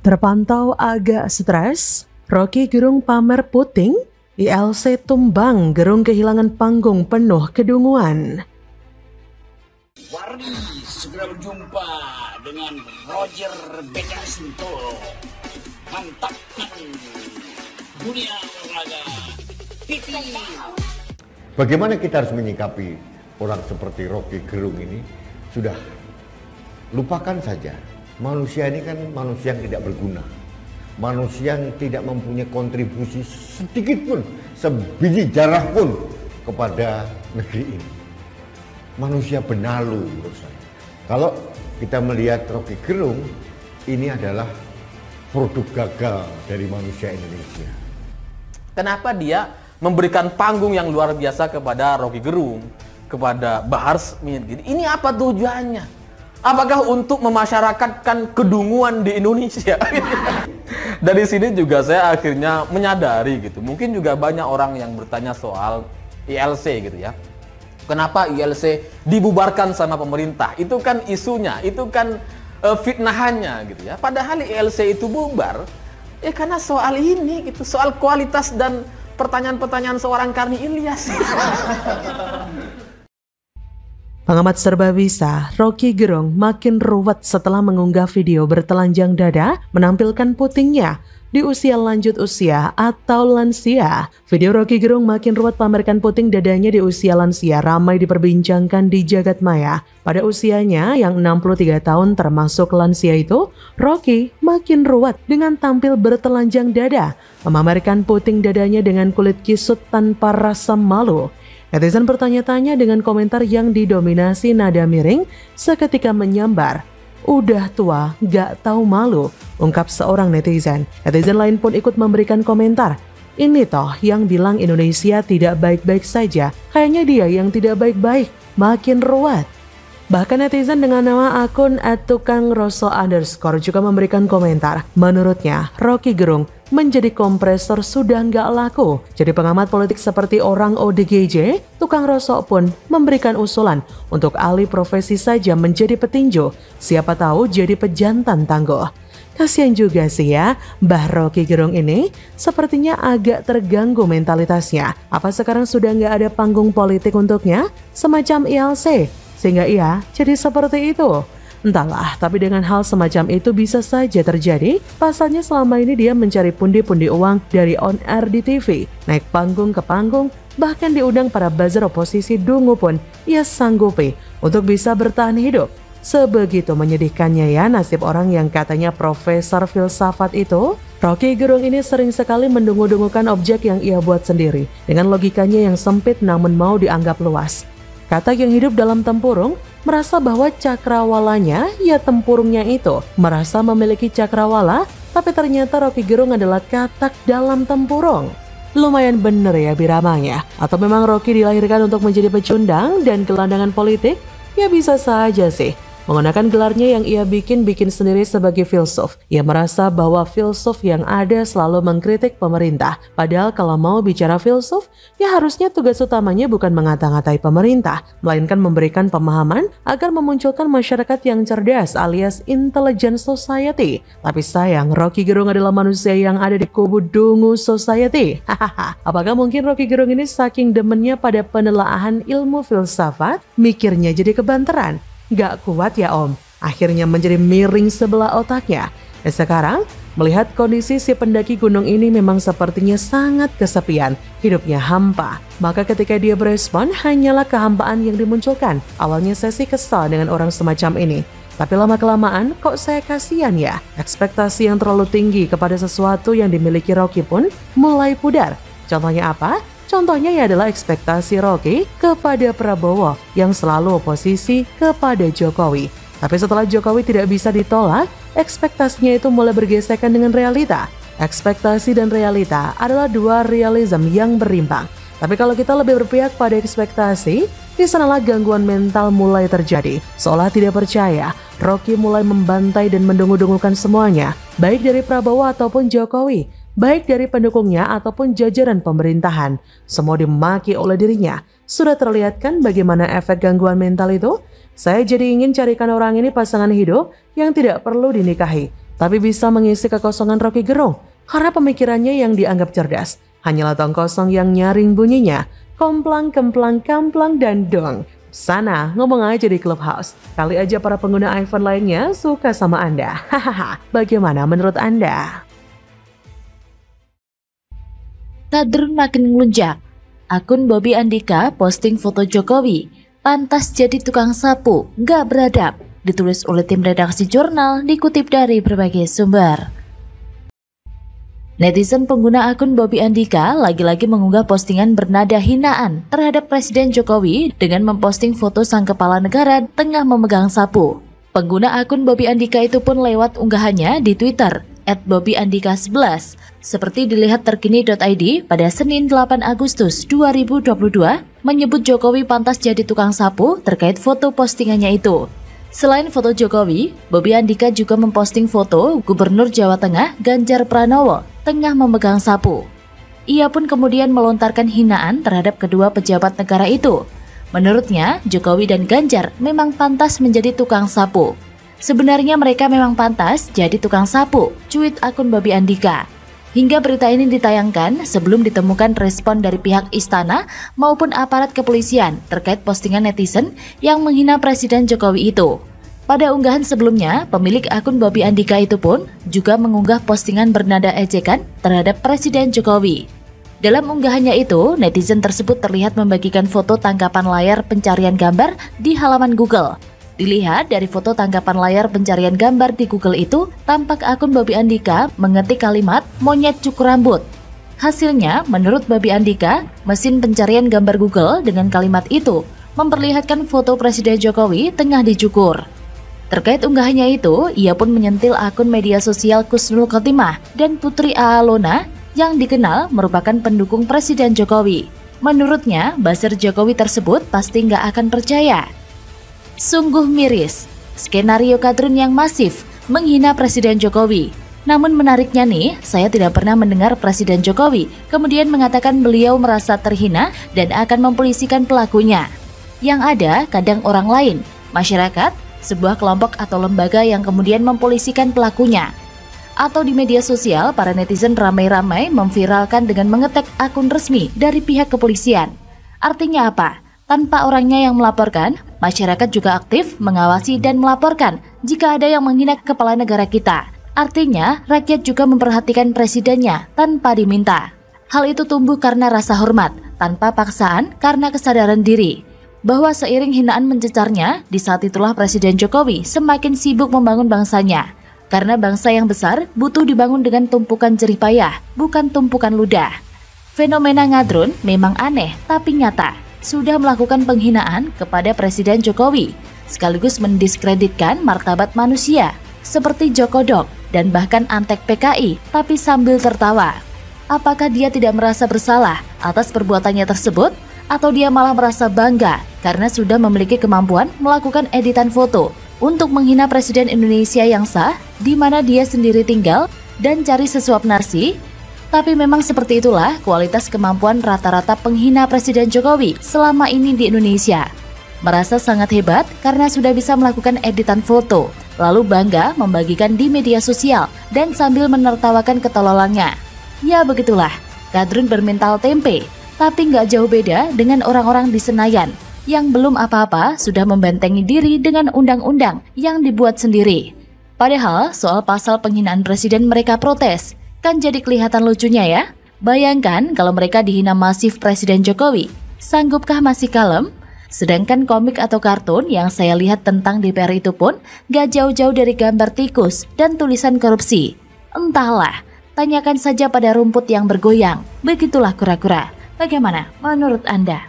Terpantau agak stres, Roky Gerung pamer puting, ILC tumbang, Gerung kehilangan panggung penuh kedunguan. Warni segera berjumpa dengan Roger Becasinto, mantapkan dunia olahraga TV. Bagaimana kita harus menyikapi orang seperti Roky Gerung ini? Sudah lupakan saja. Manusia ini kan manusia yang tidak berguna, manusia yang tidak mempunyai kontribusi sedikit pun, sebiji jarah pun kepada negeri ini. Manusia benalu menurut saya. Kalau kita melihat Roky Gerung, ini adalah produk gagal dari manusia Indonesia. Kenapa dia memberikan panggung yang luar biasa kepada Roky Gerung, kepada Bahar Smith? Ini apa tujuannya? Apakah untuk memasyarakatkan kedunguan di Indonesia? Dari sini juga saya akhirnya menyadari gitu. Mungkin juga banyak orang yang bertanya soal ILC gitu ya. Kenapa ILC dibubarkan sama pemerintah? Itu kan isunya, itu kan fitnahannya gitu ya. Padahal ILC itu bubar ya karena soal ini gitu, soal kualitas dan pertanyaan-pertanyaan seorang Karni Ilyas. Pengamat serba bisa, Roky Gerung makin ruwet setelah mengunggah video bertelanjang dada menampilkan putingnya di usia lanjut usia atau lansia. Video Roky Gerung makin ruwet pamerkan puting dadanya di usia lansia ramai diperbincangkan di jagat maya. Pada usianya yang 63 tahun termasuk lansia itu, Roky makin ruwet dengan tampil bertelanjang dada, memamerkan puting dadanya dengan kulit kisut tanpa rasa malu. Netizen bertanya-tanya dengan komentar yang didominasi nada miring seketika menyambar. Udah tua, gak tahu malu, ungkap seorang netizen. Netizen lain pun ikut memberikan komentar. Ini toh yang bilang Indonesia tidak baik-baik saja, kayaknya dia yang tidak baik-baik, makin ruwet. Bahkan netizen dengan nama akun @tukang_roso_ juga memberikan komentar. Menurutnya, Roky Gerung menjadi kompresor sudah nggak laku. Jadi pengamat politik seperti orang ODGJ, Tukang Rosok pun memberikan usulan untuk alih profesi saja menjadi petinju. Siapa tahu jadi pejantan tangguh. Kasian juga sih ya, Mbah Roky Gerung ini sepertinya agak terganggu mentalitasnya. Apa sekarang sudah nggak ada panggung politik untuknya? Semacam ILC. Sehingga ia jadi seperti itu. Entahlah, tapi dengan hal semacam itu bisa saja terjadi. Pasalnya selama ini dia mencari pundi-pundi uang dari on air di TV, naik panggung ke panggung, bahkan diundang para buzzer oposisi dungu pun ia sanggupi untuk bisa bertahan hidup. Sebegitu menyedihkannya ya nasib orang yang katanya profesor filsafat itu. Roky Gerung ini sering sekali mendungu-dungukan objek yang ia buat sendiri dengan logikanya yang sempit namun mau dianggap luas. Kata yang hidup dalam tempurung merasa bahwa cakrawalanya, ya tempurungnya itu, merasa memiliki cakrawala, tapi ternyata Roky Gerung adalah katak dalam tempurung. Lumayan bener ya biramanya. Atau memang Roky dilahirkan untuk menjadi pecundang dan gelandangan politik? Ya bisa saja sih. Menggunakan gelarnya yang ia bikin sendiri sebagai filsuf. Ia merasa bahwa filsuf yang ada selalu mengkritik pemerintah. Padahal kalau mau bicara filsuf, ya harusnya tugas utamanya bukan mengata-ngatai pemerintah, melainkan memberikan pemahaman agar memunculkan masyarakat yang cerdas alias intelligent society. Tapi sayang, Roky Gerung adalah manusia yang ada di kubu dungu society. Apakah mungkin Roky Gerung ini saking demennya pada penelaahan ilmu filsafat, mikirnya jadi kebanteran? Gak kuat ya om, akhirnya menjadi miring sebelah otaknya. Dan sekarang, melihat kondisi si pendaki gunung ini memang sepertinya sangat kesepian, hidupnya hampa. Maka ketika dia berespon, hanyalah kehampaan yang dimunculkan. Awalnya saya sih kesal dengan orang semacam ini. Tapi lama-kelamaan kok saya kasihan ya. Ekspektasi yang terlalu tinggi kepada sesuatu yang dimiliki Roky pun mulai pudar. Contohnya apa? Contohnya ya adalah ekspektasi Roky kepada Prabowo yang selalu oposisi kepada Jokowi. Tapi setelah Jokowi tidak bisa ditolak, ekspektasinya itu mulai bergesekan dengan realita. Ekspektasi dan realita adalah dua realisme yang berimbang. Tapi kalau kita lebih berpihak pada ekspektasi, di sanalah gangguan mental mulai terjadi. Seolah tidak percaya, Roky mulai membantai dan mendungu-dungukan semuanya, baik dari Prabowo ataupun Jokowi. Baik dari pendukungnya ataupun jajaran pemerintahan, semua dimaki oleh dirinya. Sudah terlihat kan bagaimana efek gangguan mental itu? Saya jadi ingin carikan orang ini pasangan hidup yang tidak perlu dinikahi. tapi bisa mengisi kekosongan Rocky Gerung karena pemikirannya yang dianggap cerdas hanyalah tong kosong yang nyaring bunyinya komplang, kemplang, kamplang, dan dong. Sana ngomong aja di Clubhouse. Kali aja para pengguna iPhone lainnya suka sama Anda. Hahaha, bagaimana menurut Anda? Kadrun makin ngelunjak. Akun Bobby Andika posting foto Jokowi. Pantas jadi tukang sapu, gak beradab. Ditulis oleh tim redaksi jurnal, dikutip dari berbagai sumber. Netizen pengguna akun Bobby Andika lagi-lagi mengunggah postingan bernada hinaan terhadap Presiden Jokowi dengan memposting foto sang kepala negara tengah memegang sapu. Pengguna akun Bobby Andika itu pun lewat unggahannya di Twitter @bobbyandika11. Seperti dilihat terkini.id pada Senin 8 Agustus 2022 menyebut Jokowi pantas jadi tukang sapu terkait foto postingannya itu. Selain foto Jokowi, Bobby Andika juga memposting foto Gubernur Jawa Tengah Ganjar Pranowo tengah memegang sapu. Ia pun kemudian melontarkan hinaan terhadap kedua pejabat negara itu. Menurutnya, Jokowi dan Ganjar memang pantas menjadi tukang sapu. Sebenarnya mereka memang pantas jadi tukang sapu, cuit akun Bobby Andika. Hingga berita ini ditayangkan sebelum ditemukan respon dari pihak istana maupun aparat kepolisian terkait postingan netizen yang menghina Presiden Jokowi itu. Pada unggahan sebelumnya, pemilik akun Bobby Andika itu pun juga mengunggah postingan bernada ejekan terhadap Presiden Jokowi. Dalam unggahannya itu, netizen tersebut terlihat membagikan foto tangkapan layar pencarian gambar di halaman Google. Dilihat dari foto tangkapan layar pencarian gambar di Google itu, tampak akun Bobby Andika mengetik kalimat monyet cukur rambut. Hasilnya, menurut Bobby Andika, mesin pencarian gambar Google dengan kalimat itu memperlihatkan foto Presiden Jokowi tengah dicukur. Terkait unggahannya itu, ia pun menyentil akun media sosial Kusnul Khotimah dan Putri Aalona yang dikenal merupakan pendukung Presiden Jokowi. Menurutnya, buzzer Jokowi tersebut pasti nggak akan percaya. Sungguh miris, skenario kadrun yang masif menghina Presiden Jokowi. Namun menariknya nih, saya tidak pernah mendengar Presiden Jokowi kemudian mengatakan beliau merasa terhina dan akan mempolisikan pelakunya. Yang ada kadang orang lain, masyarakat, sebuah kelompok atau lembaga yang kemudian mempolisikan pelakunya. Atau di media sosial, para netizen ramai-ramai memviralkan dengan mengetek akun resmi dari pihak kepolisian. Artinya apa? Tanpa orangnya yang melaporkan, masyarakat juga aktif mengawasi dan melaporkan jika ada yang menghina kepala negara kita. Artinya, rakyat juga memperhatikan presidennya tanpa diminta. Hal itu tumbuh karena rasa hormat, tanpa paksaan karena kesadaran diri. Bahwa seiring hinaan mencecarnya, di saat itulah Presiden Jokowi semakin sibuk membangun bangsanya. Karena bangsa yang besar butuh dibangun dengan tumpukan jerih payah, bukan tumpukan ludah. Fenomena ngadrun memang aneh tapi nyata. Sudah melakukan penghinaan kepada Presiden Jokowi, sekaligus mendiskreditkan martabat manusia, seperti Jokodok dan bahkan Antek PKI, tapi sambil tertawa. Apakah dia tidak merasa bersalah atas perbuatannya tersebut? Atau dia malah merasa bangga karena sudah memiliki kemampuan melakukan editan foto untuk menghina Presiden Indonesia yang sah, di mana dia sendiri tinggal dan cari sesuap nasi? Tapi memang seperti itulah kualitas kemampuan rata-rata penghina Presiden Jokowi selama ini di Indonesia. Merasa sangat hebat karena sudah bisa melakukan editan foto, lalu bangga membagikan di media sosial dan sambil menertawakan ketololannya. Ya begitulah, kadrun bermental tempe, tapi nggak jauh beda dengan orang-orang di Senayan yang belum apa-apa sudah membentengi diri dengan undang-undang yang dibuat sendiri. Padahal soal pasal penghinaan presiden mereka protes. Kan jadi kelihatan lucunya ya. Bayangkan kalau mereka dihina masif Presiden Jokowi, sanggupkah masih kalem? Sedangkan komik atau kartun yang saya lihat tentang DPR itu pun gak jauh-jauh dari gambar tikus dan tulisan korupsi. Entahlah, tanyakan saja pada rumput yang bergoyang. Begitulah kura-kura. Bagaimana menurut Anda?